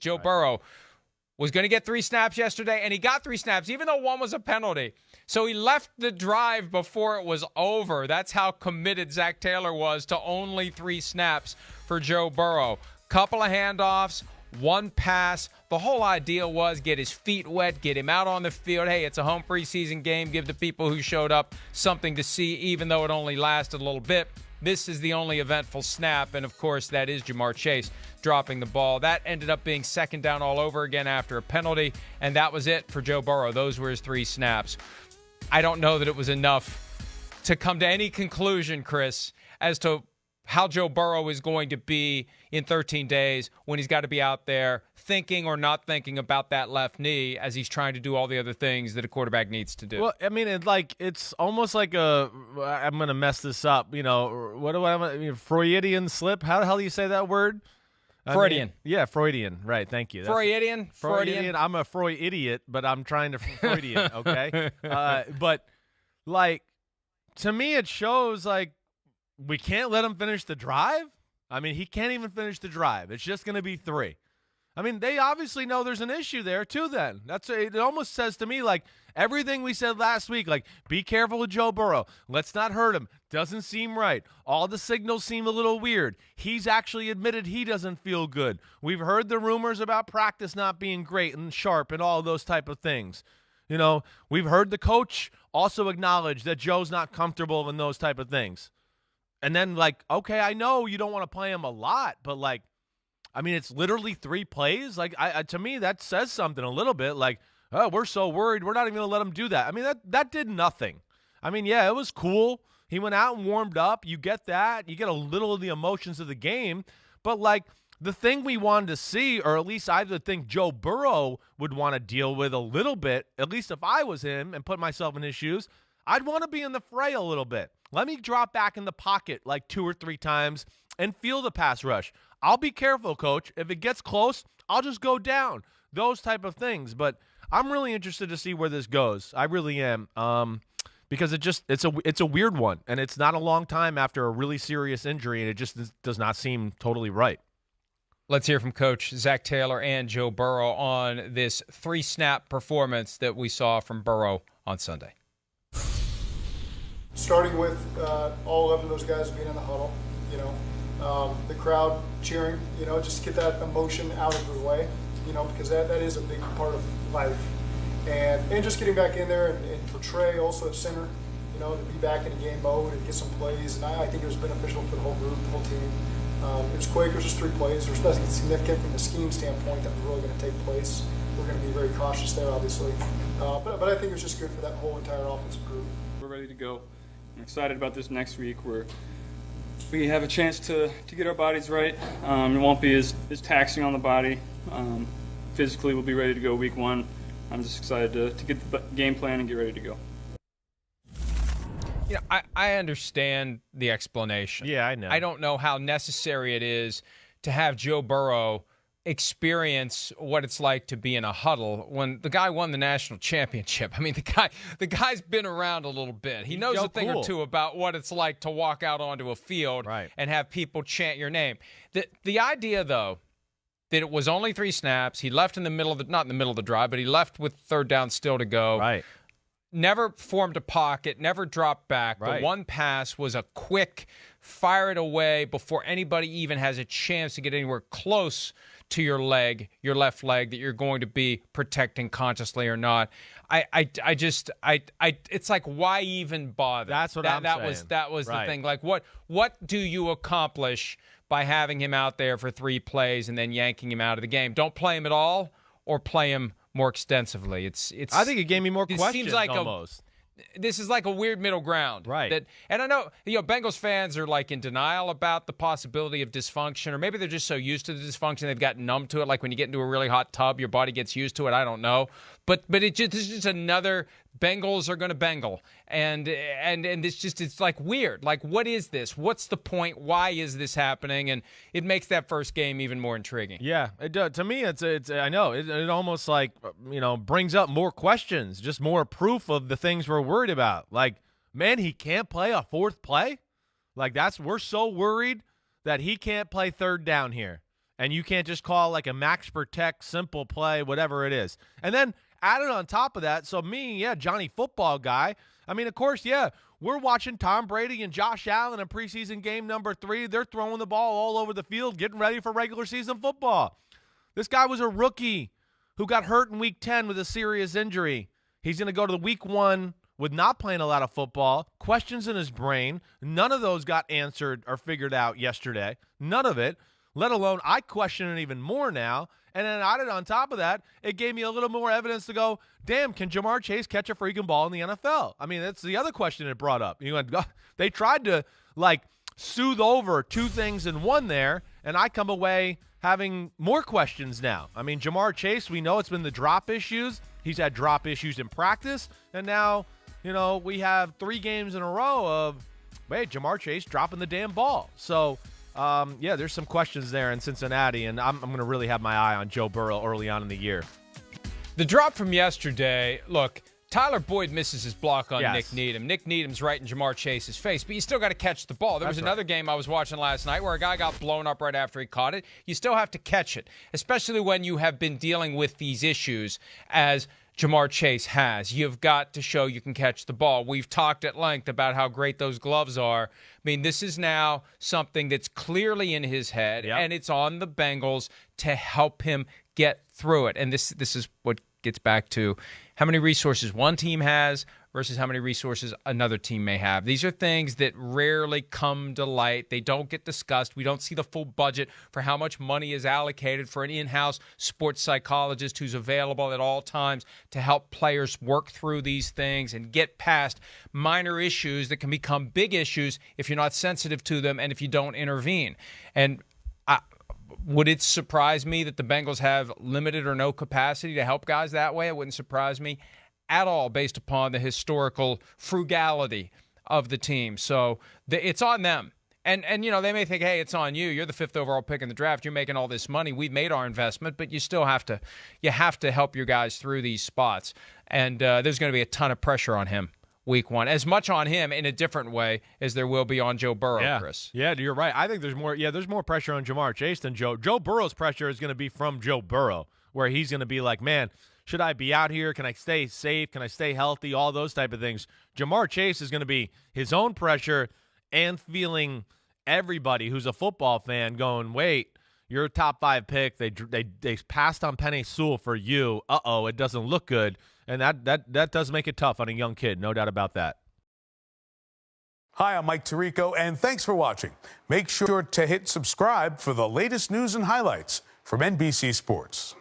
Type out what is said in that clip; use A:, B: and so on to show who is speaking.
A: Joe Burrow was going to get 3 snaps yesterday, and he got 3 snaps, even though one was a penalty. So he left the drive before it was over. That's how committed Zach Taylor was to only 3 snaps for Joe Burrow. Couple of handoffs, 1 pass. The whole idea was get his feet wet, get him out on the field. Hey, it's a home preseason game. Give the people who showed up something to see, even though it only lasted a little bit. This is the only eventful snap, and, of course, that is Jamar Chase dropping the ball. That ended up being 2nd down all over again after a penalty, and that was it for Joe Burrow. Those were his 3 snaps. I don't know that it was enough to come to any conclusion, Chris, as to how Joe Burrow is going to be in 13 days when he's got to be out there thinking or not thinking about that left knee as he's trying to do all the other things that a quarterback needs to do.
B: Well, I mean, it's almost like I'm going to mess this up, Freudian slip? How the hell do you say that word?
A: Freudian.
B: Yeah, Freudian. Right, thank you.
A: Freudian.
B: I'm a Freud idiot, but I'm trying to Freudian, okay? But, to me it shows, we can't let him finish the drive. I mean, he can't even finish the drive. It's just going to be 3. I mean, they obviously know there's an issue there, too, then. It almost says to me, everything we said last week, be careful with Joe Burrow. Let's not hurt him. Doesn't seem right. All the signals seem a little weird. He's actually admitted he doesn't feel good. We've heard the rumors about practice not being great and sharp and all those type of things. We've heard the coach also acknowledge that Joe's not comfortable in those type of things. And then, okay, I know you don't want to play him a lot, but, it's literally 3 plays. To me, that says something a little bit. Oh, we're so worried. We're not even going to let him do that. I mean, that did nothing. I mean, yeah, it was cool. He went out and warmed up. You get that. You get a little of the emotions of the game. But, the thing we wanted to see, or at least I would think Joe Burrow would want to deal with a little bit, at least if I was him and put myself in his shoes, I'd want to be in the fray a little bit. Let me drop back in the pocket 2 or 3 times and feel the pass rush. I'll be careful, coach. If it gets close, I'll just go down. Those type of things. But I'm really interested to see where this goes. I really am. Because it's a weird one, and it's not a long time after a really serious injury, and it just does not seem totally right.
A: Let's hear from Coach Zach Taylor and Joe Burrow on this 3-snap performance that we saw from Burrow on Sunday.
C: Starting with all 11 of those guys being in the huddle, the crowd cheering, just get that emotion out of the way, because that is a big part of life. And just getting back in there and for Trey also at center, to be back in a game mode and get some plays. And I think it was beneficial for the whole group, the whole team. It was quick. It was just 3 plays. There's nothing significant from the scheme standpoint that was really going to take place. We're going to be very cautious there, obviously. But I think it was just good for that whole entire offensive group.
D: We're ready to go. I'm excited about this next week where we have a chance to get our bodies right. It won't be as taxing on the body. Physically, we'll be ready to go week 1. I'm just excited to get the game plan and get ready to go.
A: I understand the explanation.
B: Yeah, I know.
A: I don't know how necessary it is to have Joe Burrow experience what it's like to be in a huddle when the guy won the national championship. I mean, the guy's been around a little bit. He knows a thing or two about what it's like to walk out onto a field and have people chant your name. The idea, though, that it was only 3 snaps, he left in the middle of not in the middle of the drive, but he left with 3rd down still to go.
B: Right.
A: Never formed a pocket, never dropped back.
B: Right.
A: The one pass was a quick fire it away before anybody even has a chance to get anywhere close to your leg, your left leg, that you're going to be protecting consciously or not. It's like, why even bother?
B: That's what I'm saying.
A: That was the thing. What do you accomplish by having him out there for 3 plays and then yanking him out of the game? Don't play him at all, or play him more extensively.
B: I think it gave me more questions.
A: Seems like
B: almost.
A: This is like a weird middle ground.
B: Right.
A: And I know, Bengals fans are in denial about the possibility of dysfunction, or maybe they're just so used to the dysfunction they've gotten numb to it. Like when you get into a really hot tub, your body gets used to it. I don't know. But this is just another Bengals are going to Bengal. And it's like weird. Like, what is this? What's the point? Why is this happening? And it makes that first game even more intriguing.
B: Yeah, it does. To me, it's I know it almost brings up more questions, just more proof of the things we're worried about. Like, man, he can't play a 4th play. We're so worried that he can't play 3rd down here. And you can't just call like a max protect, simple play, whatever it is. And then added on top of that, so me, Johnny football guy. I mean, of course, we're watching Tom Brady and Josh Allen in preseason game number 3. They're throwing the ball all over the field, getting ready for regular season football. This guy was a rookie who got hurt in week 10 with a serious injury. He's going to go to the week 1 with not playing a lot of football, questions in his brain. None of those got answered or figured out yesterday. None of it, let alone I question it even more now. And then added on top of that, it gave me a little more evidence to go, damn, can Jamar Chase catch a freaking ball in the NFL? I mean, that's the other question it brought up. They tried to, soothe over 2 things in one there, and I come away having more questions now. I mean, Jamar Chase, we know it's been the drop issues. He's had drop issues in practice, and now, we have 3 games in a row of, wait, Jamar Chase dropping the damn ball. So, there's some questions there in Cincinnati, and I'm going to really have my eye on Joe Burrow early on in the year.
A: The drop from yesterday, look, Tyler Boyd misses his block on Nick Needham. Nick Needham's right in Jamar Chase's face, but you still got to catch the ball. There was another game I was watching last night where a guy got blown up right after he caught it. You still have to catch it, especially when you have been dealing with these issues as Jamar Chase has. You've got to show you can catch the ball. We've talked at length about how great those gloves are. I mean, this is now something that's clearly in his head, and it's on the Bengals to help him get through it. And this is what gets back to how many resources one team has versus how many resources another team may have. These are things that rarely come to light. They don't get discussed. We don't see the full budget for how much money is allocated for an in-house sports psychologist who's available at all times to help players work through these things and get past minor issues that can become big issues if you're not sensitive to them and if you don't intervene. And would it surprise me that the Bengals have limited or no capacity to help guys that way? It wouldn't surprise me at all based upon the historical frugality of the team. So it's on them. And they may think, hey, it's on you. You're the 5th overall pick in the draft. You're making all this money. We've made our investment, but you still have to help your guys through these spots. And there's going to be a ton of pressure on him week 1, as much on him in a different way as there will be on Joe Burrow, Chris.
B: Yeah, you're right. I think there's more pressure on Jamar Chase than Joe. Joe Burrow's pressure is going to be from Joe Burrow, where he's going to be like, man, should I be out here? Can I stay safe? Can I stay healthy? All those type of things. Jamar Chase is going to be his own pressure and feeling everybody who's a football fan going, wait, you're a top 5 pick. They passed on Penei Sewell for you. Uh-oh, it doesn't look good. And that does make it tough on a young kid, no doubt about that.
E: Hi, I'm Mike Tirico, and thanks for watching. Make sure to hit subscribe for the latest news and highlights from NBC Sports.